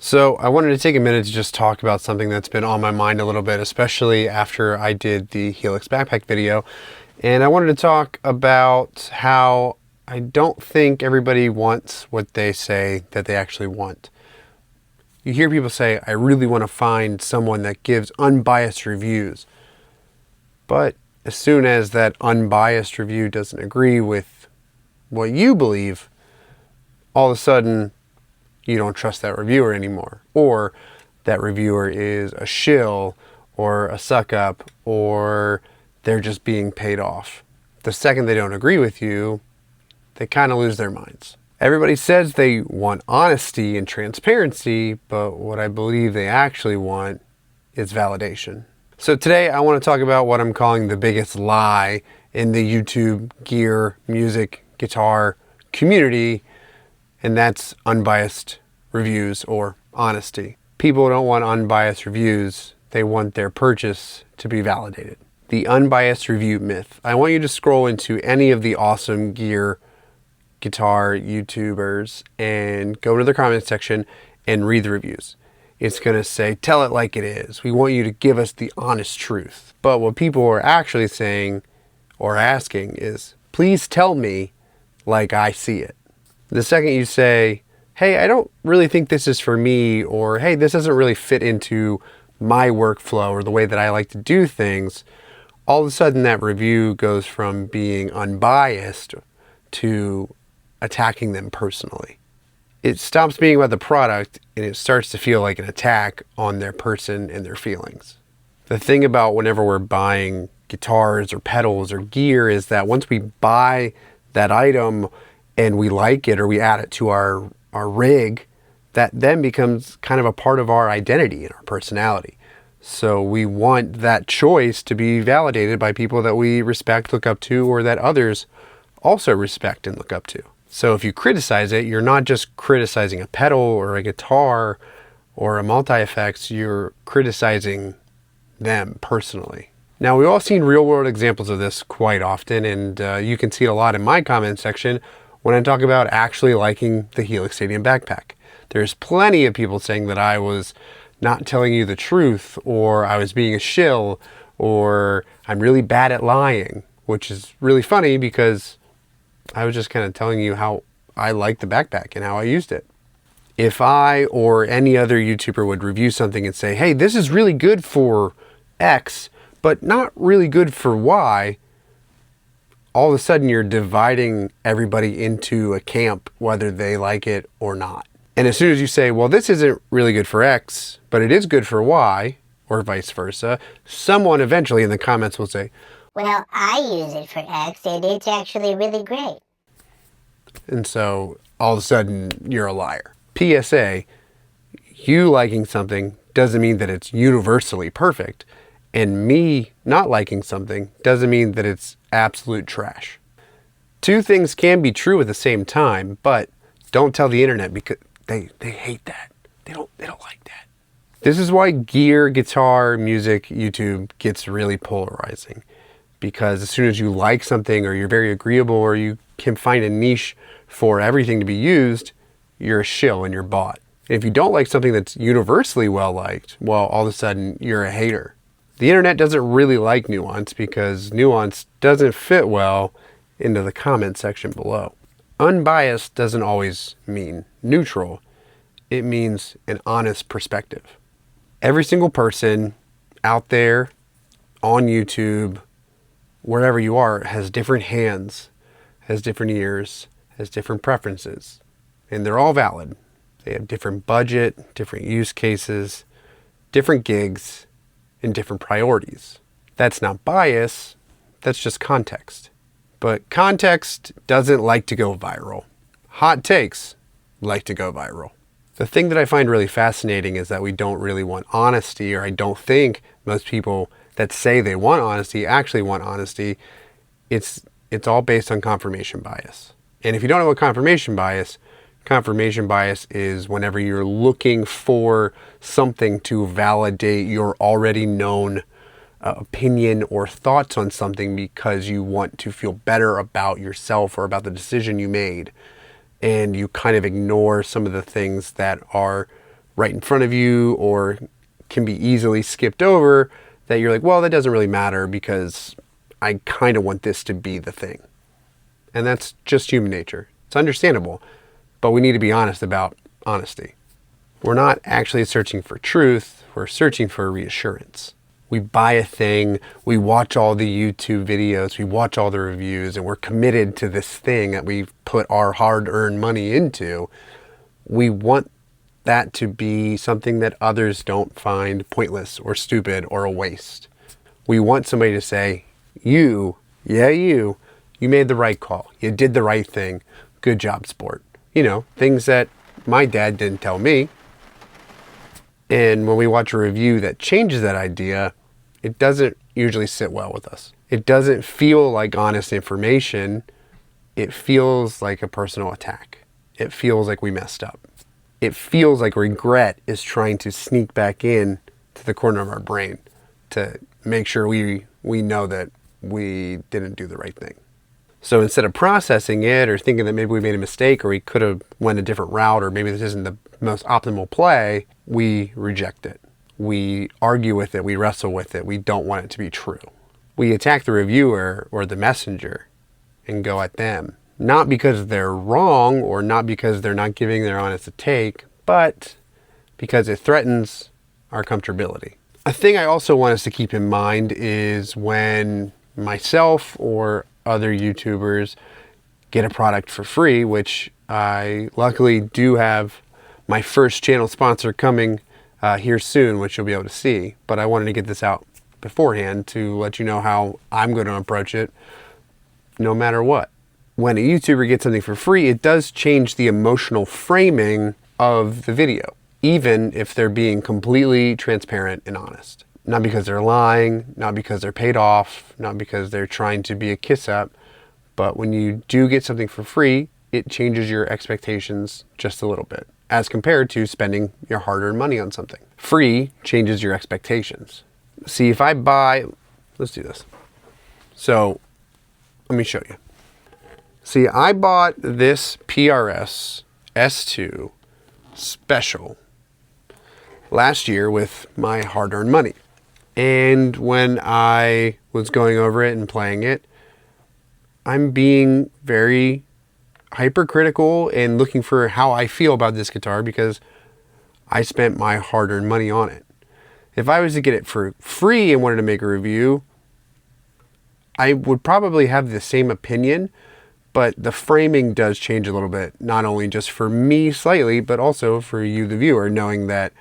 So I wanted to take a minute to just talk about something that's been on my mind a little bit, especially after I did the Helix backpack video. And I wanted to talk about how I don't think everybody wants what they say that they actually want. You hear people say, I really want to find someone that gives unbiased reviews. But as soon as that unbiased review doesn't agree with what you believe, all of a sudden, you don't trust that reviewer anymore, or that reviewer is a shill or a suck up, or they're just being paid off. The second they don't agree with you, they kind of lose their minds. Everybody says they want honesty and transparency, but what I believe they actually want is validation. So today I want to talk about what I'm calling the biggest lie in the YouTube gear, music, guitar community, and that's unbiased reviews or honesty. People don't want unbiased reviews. They want their purchase to be validated. The unbiased review myth. I want you to scroll into any of the awesome gear, guitar YouTubers and go to the comments section and read the reviews. It's going to say, tell it like it is. We want you to give us the honest truth. But what people are actually saying or asking is, please tell me like I see it. The second you say, hey, I don't really think this is for me, or hey, this doesn't really fit into my workflow or the way that I like to do things, all of a sudden that review goes from being unbiased to attacking them personally. It stops being about the product and it starts to feel like an attack on their person and their feelings. The thing about whenever we're buying guitars or pedals or gear is that once we buy that item and we like it or we add it to our rig, that then becomes kind of a part of our identity and our personality. So we want that choice to be validated by people that we respect, look up to, or that others also respect and look up to. So if you criticize it, you're not just criticizing a pedal or a guitar or a multi-effects, you're criticizing them personally. Now, we've all seen real world examples of this quite often, and you can see it a lot in my comment section when I talk about actually liking the Helix Stadium backpack. There's plenty of people saying that I was not telling you the truth, or I was being a shill, or I'm really bad at lying, which is really funny because I was just kind of telling you how I like the backpack and how I used it. If I or any other YouTuber would review something and say, hey, this is really good for X, but not really good for Y, all of a sudden you're dividing everybody into a camp, whether they like it or not. And as soon as you say, well, this isn't really good for X, but it is good for Y, or vice versa, someone eventually in the comments will say, well, I use it for X and it's actually really great. And so all of a sudden you're a liar. PSA, you liking something doesn't mean that it's universally perfect. And me not liking something doesn't mean that it's absolute trash. Two things can be true at the same time, but don't tell the internet because they hate that. They don't like that. This is why gear, guitar, music, YouTube gets really polarizing. Because as soon as you like something or you're very agreeable or you can find a niche for everything to be used, you're a shill and you're bought. And if you don't like something that's universally well liked, well, all of a sudden you're a hater. The internet doesn't really like nuance because nuance doesn't fit well into the comment section below. Unbiased doesn't always mean neutral. It means an honest perspective. Every single person out there on YouTube, wherever you are, has different hands, has different ears, has different preferences, and they're all valid. They have different budget, different use cases, different gigs, and different priorities. That's not bias, that's just context. But context doesn't like to go viral. Hot takes like to go viral. The thing that I find really fascinating is that we don't really want honesty, or I don't think most people that say they want honesty actually want honesty. It's all based on confirmation bias. And if you don't know what confirmation bias is whenever you're looking for something to validate your already known opinion or thoughts on something because you want to feel better about yourself or about the decision you made. And you kind of ignore some of the things that are right in front of you or can be easily skipped over that you're like, well, that doesn't really matter because I kind of want this to be the thing. And that's just human nature. It's understandable, but we need to be honest about honesty. We're not actually searching for truth. We're searching for reassurance. We buy a thing, we watch all the YouTube videos, we watch all the reviews, and we're committed to this thing that we've put our hard-earned money into. We want that to be something that others don't find pointless or stupid or a waste. We want somebody to say, you made the right call. You did the right thing. Good job, sport. You know, things that my dad didn't tell me. And when we watch a review that changes that idea, it doesn't usually sit well with us. It doesn't feel like honest information. It feels like a personal attack. It feels like we messed up. It feels like regret is trying to sneak back in to the corner of our brain to make sure we know that we didn't do the right thing. So instead of processing it or thinking that maybe we made a mistake or we could have went a different route or maybe this isn't the most optimal play, we reject it. We argue with it. We wrestle with it. We don't want it to be true. We attack the reviewer or the messenger and go at them. Not because they're wrong or not because they're not giving their honest take, but because it threatens our comfortability. A thing I also want us to keep in mind is when myself or other YouTubers get a product for free, which I luckily do have my first channel sponsor coming here soon, which you'll be able to see. But I wanted to get this out beforehand to let you know how I'm going to approach it no matter what. When a YouTuber gets something for free, it does change the emotional framing of the video, even if they're being completely transparent and honest. Not because they're lying, not because they're paid off, not because they're trying to be a kiss up, but when you do get something for free, it changes your expectations just a little bit as compared to spending your hard-earned money on something. Free changes your expectations. See, if I buy, let's do this. So let me show you. See, I bought this PRS S2 Special last year with my hard-earned money. And when I was going over it and playing it, I'm being very hypercritical and looking for how I feel about this guitar because I spent my hard-earned money on it. If I was to get it for free and wanted to make a review, I would probably have the same opinion, but the framing does change a little bit, not only just for me slightly, but also for you, the viewer, knowing that,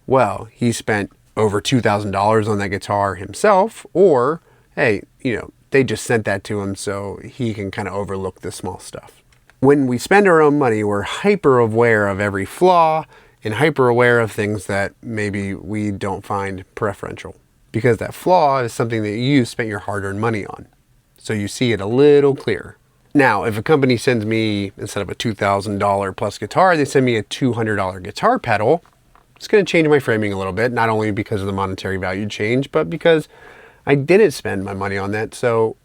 well, he spent over $2,000 on that guitar himself, or, hey, you know, they just sent that to him so he can kind of overlook the small stuff. When we spend our own money, we're hyper aware of every flaw and hyper aware of things that maybe we don't find preferential, because that flaw is something that you spent your hard-earned money on. So you see it a little clearer. Now, if a company sends me, instead of a $2,000 plus guitar, they send me a $200 guitar pedal, it's going to change my framing a little bit, not only because of the monetary value change, but because I didn't spend my money on that. So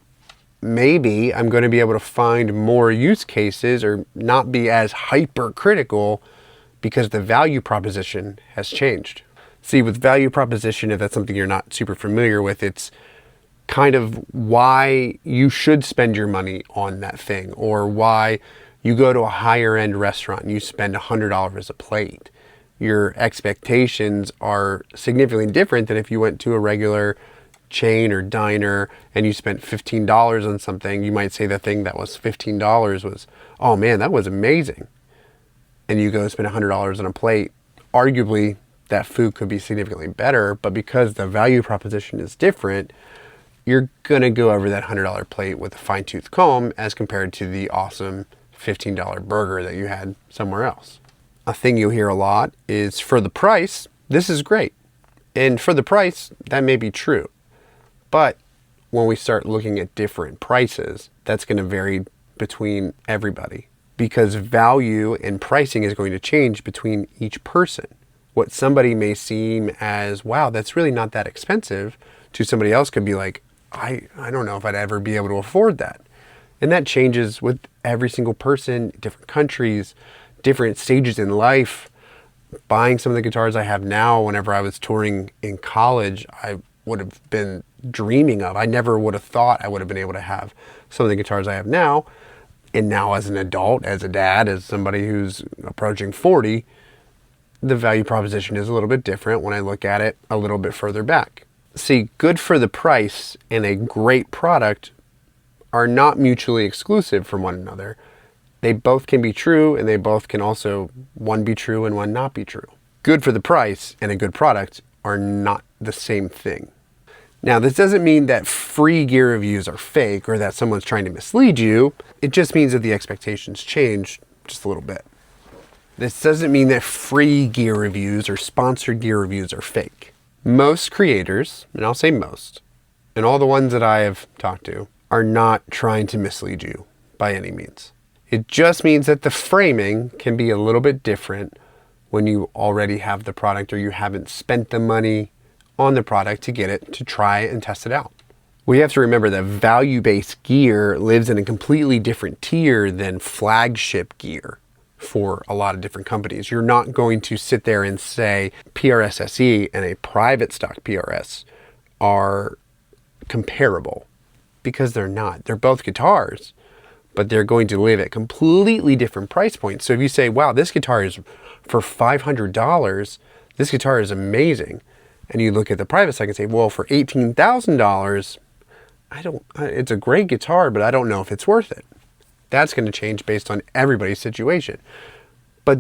maybe I'm going to be able to find more use cases or not be as hypercritical because the value proposition has changed. See, with value proposition, if that's something you're not super familiar with, it's kind of why you should spend your money on that thing, or why you go to a higher end restaurant and you spend $100 a plate. Your expectations are significantly different than if you went to a regular chain or diner and you spent $15 on something. You might say the thing that was $15 was, oh man, that was amazing. And you go spend $100 on a plate. Arguably, that food could be significantly better, but because the value proposition is different, you're gonna go over that $100 plate with a fine-tooth comb as compared to the awesome $15 burger that you had somewhere else. A thing you'll hear a lot is, for the price, this is great. And for the price, that may be true. But when we start looking at different prices, that's gonna vary between everybody, because value and pricing is going to change between each person. What somebody may seem as, wow, that's really not that expensive, to somebody else could be like, I don't know if I'd ever be able to afford that. And that changes with every single person, different countries, different stages in life. buying some of the guitars I have now, whenever I was touring in college, I would have been dreaming of. I never would have thought I would have been able to have some of the guitars I have now. And now as an adult, as a dad, as somebody who's approaching 40, the value proposition is a little bit different when I look at it a little bit further back. See, good for the price and a great product are not mutually exclusive from one another. They both can be true, and they both can also, one be true and one not be true. Good for the price and a good product are not the same thing. Now, this doesn't mean that free gear reviews are fake or that someone's trying to mislead you. It just means that the expectations change just a little bit. This doesn't mean that free gear reviews or sponsored gear reviews are fake. Most creators, and I'll say most, and all the ones that I have talked to, are not trying to mislead you by any means. It just means that the framing can be a little bit different when you already have the product or you haven't spent the money on the product to get it to try and test it out. We have to remember that value-based gear lives in a completely different tier than flagship gear for a lot of different companies. You're not going to sit there and say PRS SE and a private stock PRS are comparable, because they're not. They're both guitars, but they're going to live at completely different price points. So if you say, wow, this guitar is for $500, this guitar is amazing, and you look at the private side and say, well, for $18,000, it's a great guitar, but I don't know if it's worth it. That's going to change based on everybody's situation. But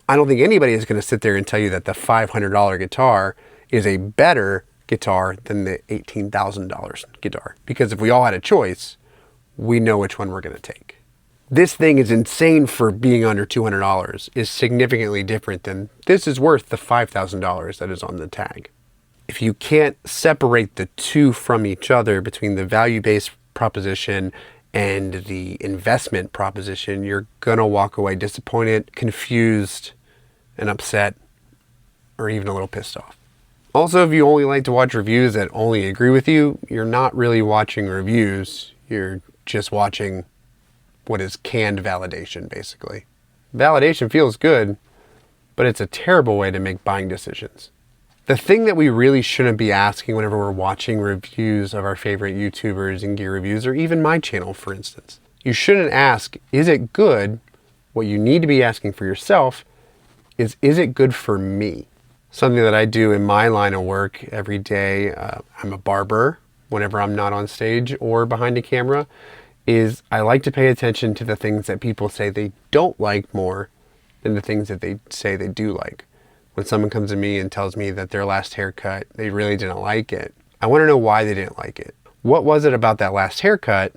I don't think anybody is going to sit there and tell you that the $500 guitar is a better guitar than the $18,000 guitar. Because if we all had a choice, we know which one we're going to take. This thing is insane for being under $200 is significantly different than this is worth the $5,000 that is on the tag. If you can't separate the two from each other between the value-based proposition and the investment proposition, you're gonna walk away disappointed, confused, and upset, or even a little pissed off. Also, if you only like to watch reviews that only agree with you, you're not really watching reviews, you're just watching what is canned validation, basically. Validation feels good, but it's a terrible way to make buying decisions. The thing that we really shouldn't be asking whenever we're watching reviews of our favorite YouTubers and gear reviews, or even my channel, for instance, you shouldn't ask, is it good? What you need to be asking for yourself is it good for me? Something that I do in my line of work every day, I'm a barber whenever I'm not on stage or behind a camera, is I like to pay attention to the things that people say they don't like more than the things that they say they do like. When someone comes to me and tells me that their last haircut, they really didn't like it, I want to know why they didn't like it. What was it about that last haircut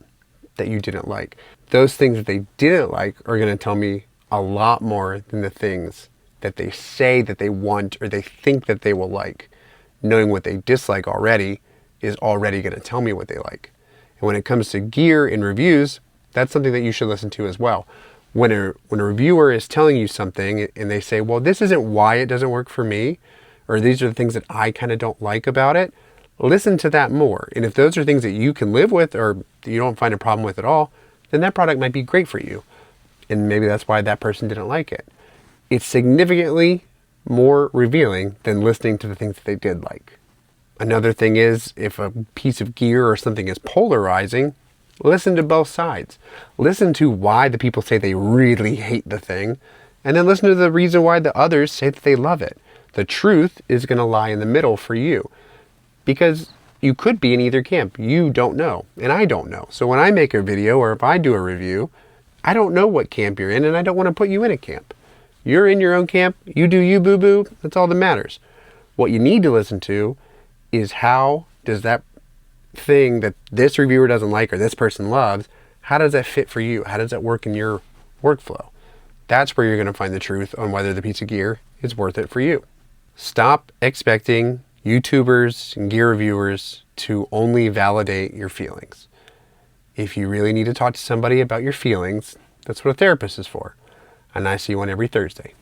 that you didn't like? Those things that they didn't like are going to tell me a lot more than the things that they say that they want or they think that they will like. Knowing what they dislike already is already going to tell me what they like. And when it comes to gear and reviews, that's something that you should listen to as well. When a reviewer is telling you something and they say, well, this isn't why it doesn't work for me, or these are the things that I kind of don't like about it, listen to that more. And if those are things that you can live with or you don't find a problem with at all, then that product might be great for you. And maybe that's why that person didn't like it. It's significantly more revealing than listening to the things that they did like. Another thing is, if a piece of gear or something is polarizing, listen to both sides. Listen to why the people say they really hate the thing, and then listen to the reason why the others say that they love it. The truth is going to lie in the middle for you, because you could be in either camp. You don't know, and I don't know. So when I make a video or if I do a review, I don't know what camp you're in, and I don't want to put you in a camp. You're in your own camp. You do you, boo-boo. That's all that matters. What you need to listen to is how does that thing that this reviewer doesn't like or this person loves, how does that fit for you? How does that work in your workflow? That's where you're going to find the truth on whether the piece of gear is worth it for you. Stop expecting YouTubers and gear reviewers to only validate your feelings. If you really need to talk to somebody about your feelings, that's what a therapist is for. And I see one every Thursday.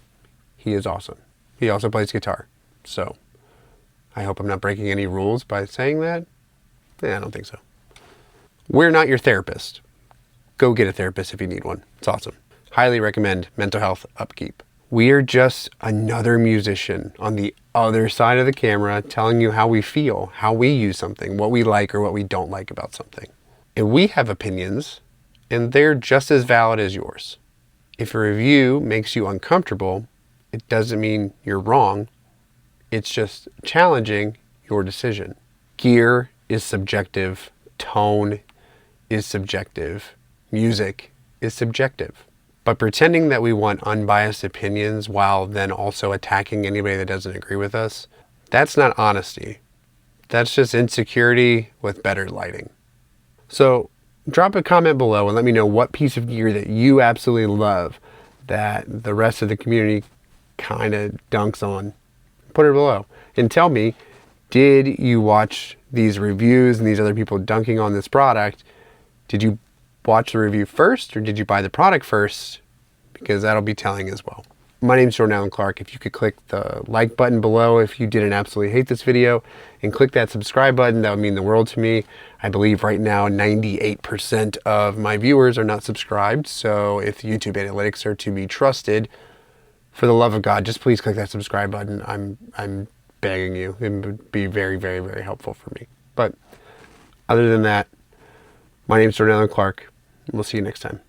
He is awesome. He also plays guitar. So I hope I'm not breaking any rules by saying that. I don't think so. We're not your therapist. Go get a therapist if you need one. It's awesome. Highly recommend Mental Health Upkeep. We are just another musician on the other side of the camera telling you how we feel, how we use something, what we like or what we don't like about something. And we have opinions, and they're just as valid as yours. If a review makes you uncomfortable, it doesn't mean you're wrong. It's just challenging your decision. Gear is subjective. Tone is subjective. Music is subjective. But pretending that we want unbiased opinions while then also attacking anybody that doesn't agree with us, that's not honesty. That's just insecurity with better lighting. So drop a comment below and let me know what piece of gear that you absolutely love that the rest of the community kind of dunks on. Put it below and tell me, did you watch these reviews and these other people dunking on this product? Did you watch the review first or did you buy the product first? Because that'll be telling as well. My name's Jordan Allen Clark. If you could click the like button below if you didn't absolutely hate this video, and click that subscribe button, that would mean the world to me. I believe right now 98% of my viewers are not subscribed, so if YouTube analytics are to be trusted, for the love of God, just please click that subscribe button. I'm begging you. It would be very, very, very helpful for me. But other than that, my name's Jordan Allen Clark. We'll see you next time.